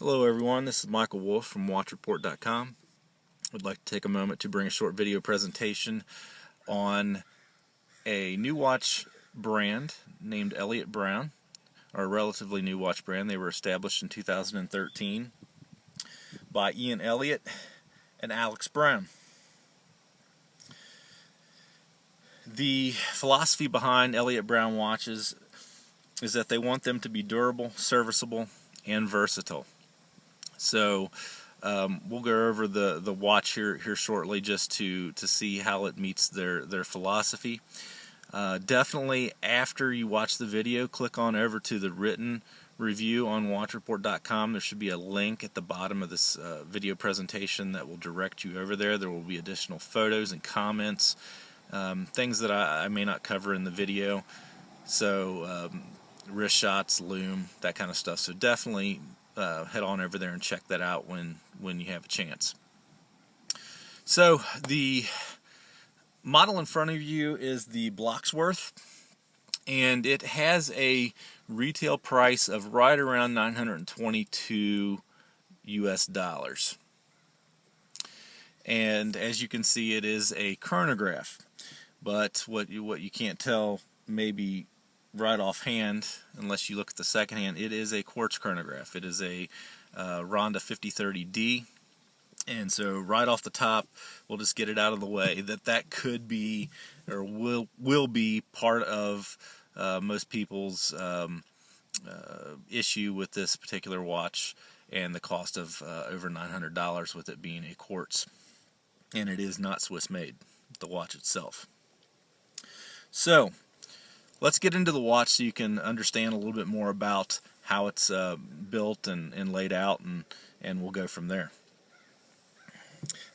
Hello everyone, this is Michael Wolf from WatchReport.com. I'd like to take a moment to bring a short video presentation on a new watch brand named Elliot Brown, or a relatively new watch brand. They were established in 2013 by Ian Elliot and Alex Brown. The philosophy behind Elliot Brown watches is that they want them to be durable, serviceable, and versatile. So we'll go over the watch here shortly, just to see how it meets their philosophy. Definitely, after you watch the video, click on over to the written review on WatchReport.com. There should be a link at the bottom of this video presentation that will direct you over there. There will be additional photos and comments, things that I may not cover in the video. So wrist shots, loom, that kind of stuff. So definitely head on over there and check that out when you have a chance. So the model in front of you is the Bloxworth, and it has a retail price of right around $922 US. And as you can see, it is a chronograph. But what you can't tell maybe right offhand, unless you look at the second hand, it is a quartz chronograph. It is a Ronda 5030D, and so right off the top, we'll just get it out of the way that could be, or will be, part of most people's issue with this particular watch, and the cost of over $900 with it being a quartz, and it is not Swiss made, the watch itself. So let's get into the watch so you can understand a little bit more about how it's built and laid out, and we'll go from there.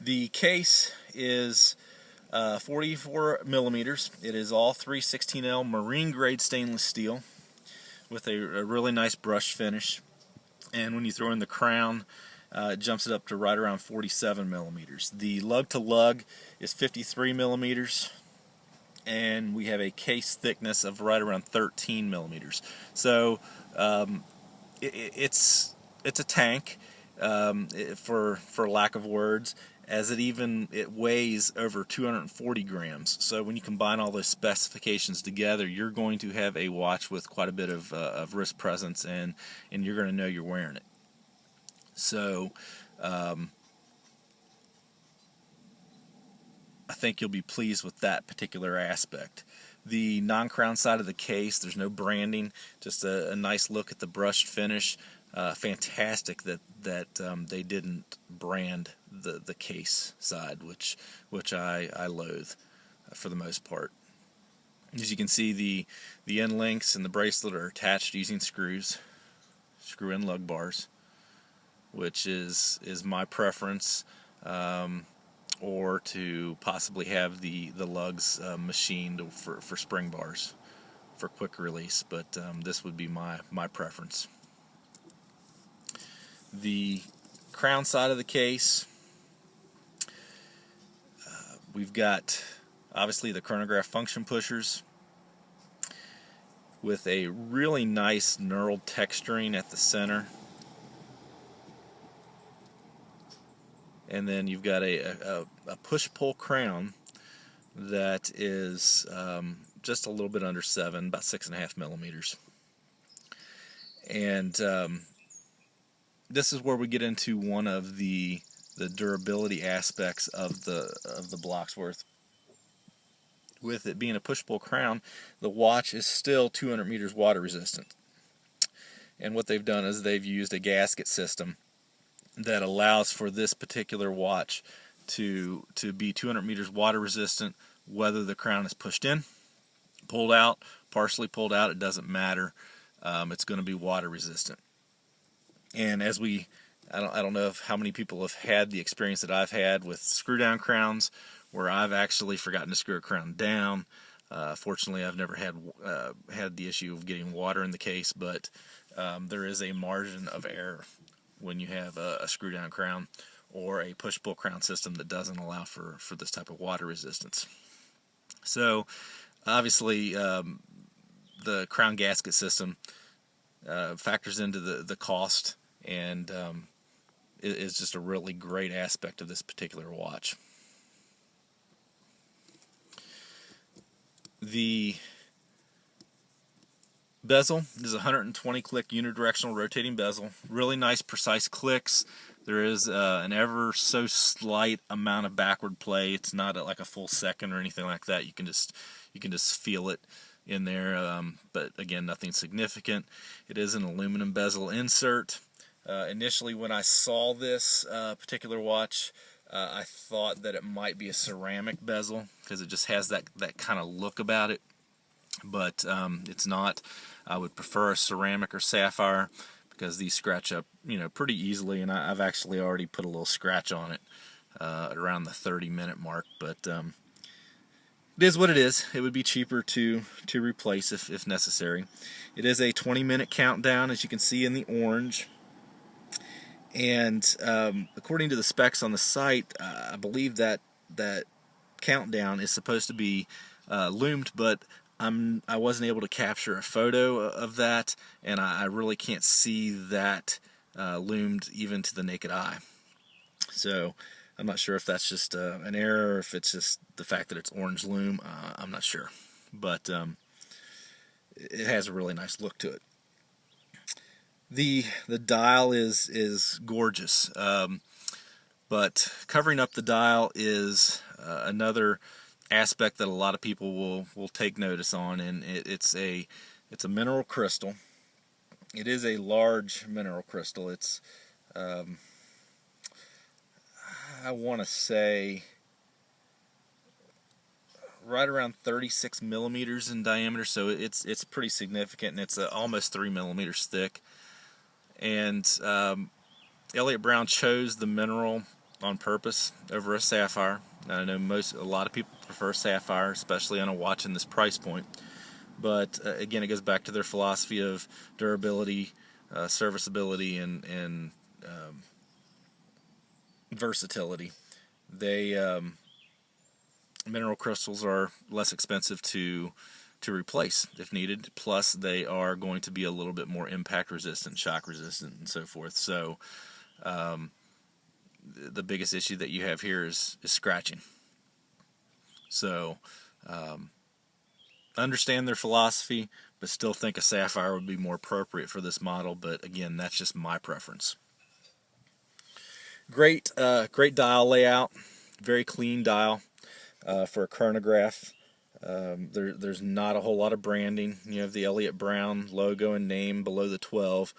The case is 44 millimeters. It is all 316L marine grade stainless steel with a really nice brush finish, and when you throw in the crown, it jumps it up to right around 47 millimeters. The lug to lug is 53 millimeters. And we have a case thickness of right around 13 millimeters. So it's a tank, for lack of words, as it weighs over 240 grams. So when you combine all those specifications together, you're going to have a watch with quite a bit of wrist presence, and you're going to know you're wearing it. So I think you'll be pleased with that particular aspect. The non-crown side of the case, there's no branding, just a nice look at the brushed finish. Fantastic that they didn't brand the case side, which I loathe for the most part. As you can see, the end links and the bracelet are attached using screw-in lug bars, which is my preference. Or to possibly have the lugs machined for spring bars for quick release, but this would be my preference. The crown side of the case, we've got obviously the chronograph function pushers with a really nice knurled texturing at the center. And then you've got a push-pull crown that is just a little bit under 7, about 6.5 millimeters. And this is where we get into one of the durability aspects of the Bloxworth. With it being a push-pull crown, the watch is still 200 meters water resistant. And what they've done is they've used a gasket system that allows for this particular watch to be 200 meters water resistant, whether the crown is pushed in, pulled out, partially pulled out, it doesn't matter. It's going to be water resistant. And as I don't know how many people have had the experience that I've had with screw down crowns, where I've actually forgotten to screw a crown down. Fortunately, I've never had the issue of getting water in the case, but there is a margin of error when you have a screw down crown or a push-pull crown system that doesn't allow for this type of water resistance. So obviously the crown gasket system factors into the cost and it is just a really great aspect of this particular watch. The bezel is a 120 click unidirectional rotating bezel. Really nice precise clicks. There is an ever so slight amount of backward play. It's not like a full second or anything like that. You can just feel it in there, but again, nothing significant. It is an aluminum bezel insert. Initially, when I saw this particular watch, I thought that it might be a ceramic bezel because it just has that kind of look about it, but it's not. I would prefer a ceramic or sapphire because these scratch up, pretty easily, and I've actually already put a little scratch on it around the 30-minute mark, but it is what it is. It would be cheaper to replace if necessary. It is a 20-minute countdown, as you can see in the orange. And according to the specs on the site, I believe that countdown is supposed to be loomed, but I wasn't able to capture a photo of that, and I really can't see that loomed even to the naked eye. So I'm not sure if that's just an error or if it's just the fact that it's orange loom. I'm not sure, but it has a really nice look to it. The dial is gorgeous, but covering up the dial is another aspect that a lot of people will take notice on, and it's a mineral crystal. It is a large mineral crystal. It's I want to say right around 36 millimeters in diameter, so it's pretty significant, and it's almost 3 millimeters thick. And Elliot Brown chose the mineral on purpose over a sapphire. I know a lot of people prefer sapphire, especially on a watch in this price point. But again, it goes back to their philosophy of durability, serviceability, and versatility. Mineral crystals are less expensive to replace if needed. Plus, they are going to be a little bit more impact resistant, shock resistant, and so forth. So, the biggest issue that you have here is scratching. So, understand their philosophy, but still think a sapphire would be more appropriate for this model. But again, that's just my preference. Great dial layout, very clean dial for a chronograph. There's not a whole lot of branding. You have the Elliot Brown logo and name below the 12,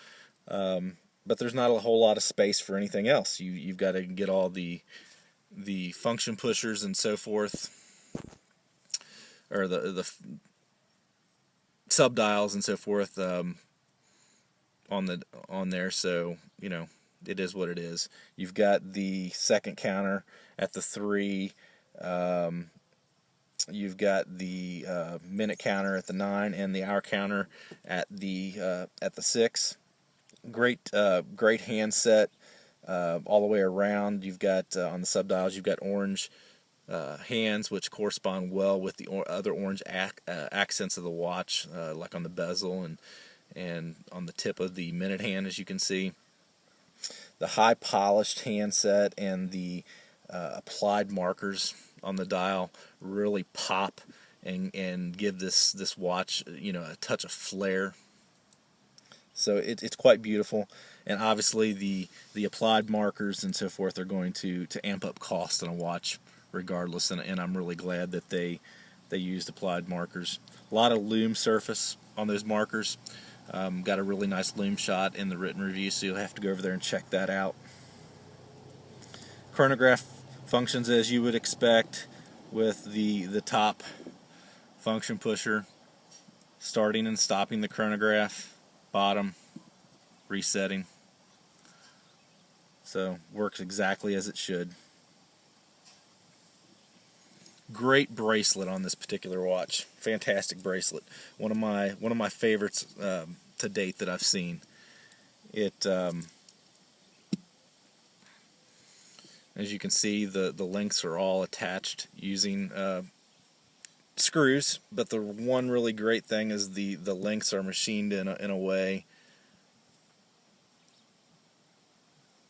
but there's not a whole lot of space for anything else. You've got to get all the function pushers and so forth, or the sub dials and so forth on there. So it is what it is. You've got the second counter at the 3. You've got the minute counter at the 9 and the hour counter at the 6. Great handset all the way around. You've got on the subdials, you've got orange hands, which correspond well with the other orange accents of the watch, like on the bezel and on the tip of the minute hand, as you can see. The high polished handset and the applied markers on the dial really pop and give this watch a touch of flair. So it's quite beautiful, and obviously the applied markers and so forth are going to amp up cost on a watch regardless, and I'm really glad that they used applied markers. A lot of loom surface on those markers. Got a really nice loom shot in the written review, so you'll have to go over there and check that out. Chronograph functions as you would expect, with the top function pusher starting and stopping the chronograph, bottom resetting. So works exactly as it should. Great bracelet on this particular watch. Fantastic bracelet. One of my favorites to date that I've seen. It as you can see, the links are all attached using screws, but the one really great thing is the links are machined in a way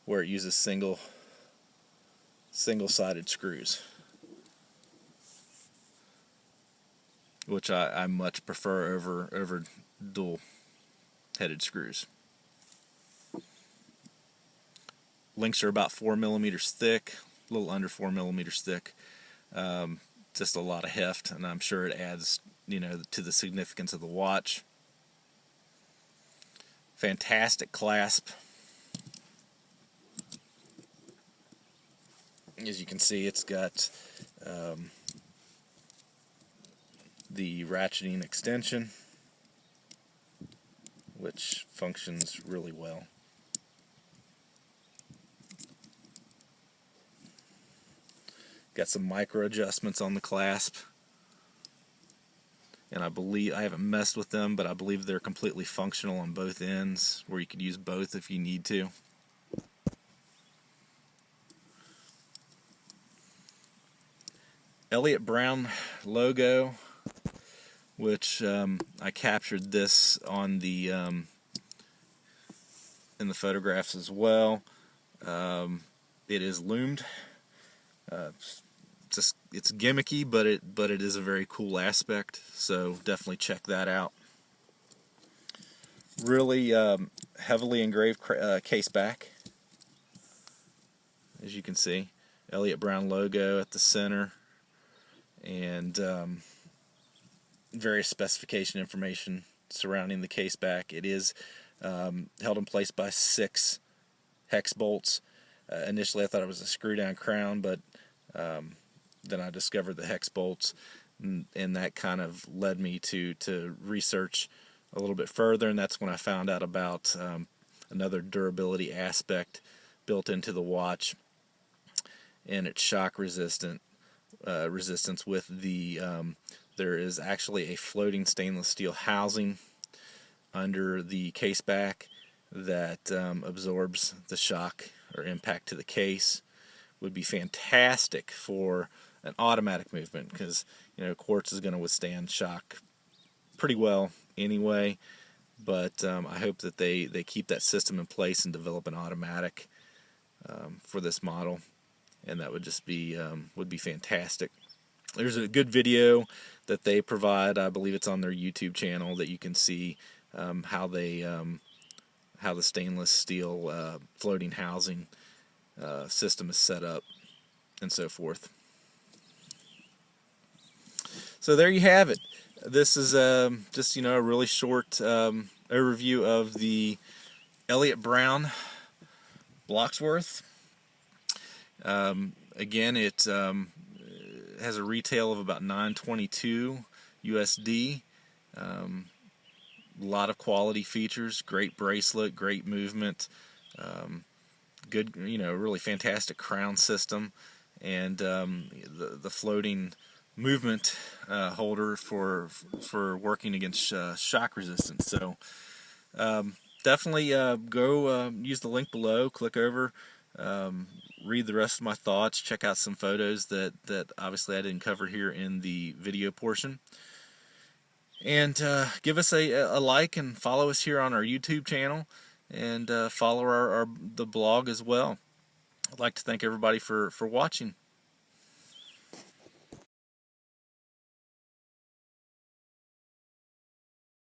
where it uses single-sided screws, which I much prefer over dual-headed screws. Links are about 4 millimeters thick, a little under 4 millimeters thick. Just a lot of heft, and I'm sure it adds, to the significance of the watch. Fantastic clasp. As you can see, it's got the ratcheting extension, which functions really well. Got some micro adjustments on the clasp, and I haven't messed with them, but I believe they're completely functional on both ends, where you could use both if you need to. Elliot Brown logo, which I captured this on the in the photographs as well. It is loomed. It's gimmicky, but it is a very cool aspect. So definitely check that out. Really heavily engraved case back, as you can see. Elliot Brown logo at the center, and various specification information surrounding the case back. It is held in place by 6 hex bolts. Initially I thought it was a screw down crown, but then I discovered the hex bolts, and that kind of led me to research a little bit further, and that's when I found out about another durability aspect built into the watch, and its shock resistance with the there is actually a floating stainless steel housing under the case back that absorbs the shock or impact to the case. Would be fantastic for an automatic movement, because quartz is going to withstand shock pretty well anyway, but I hope that they keep that system in place and develop an automatic for this model, and that would just be would be fantastic. There's a good video that they provide. I believe it's on their YouTube channel, that you can see how the stainless steel floating housing system is set up and so forth. So there you have it. This is just a really short overview of the Elliot Brown Bloxworth. Again, it has a retail of about $922 USD. A lot of quality features, great bracelet, great movement, good, really fantastic crown system, and the floating movement holder for working against shock resistance. So definitely go use the link below, click over, read the rest of my thoughts, check out some photos that obviously I didn't cover here in the video portion, and give us a like and follow us here on our YouTube channel, and follow the blog as well. I'd like to thank everybody for watching.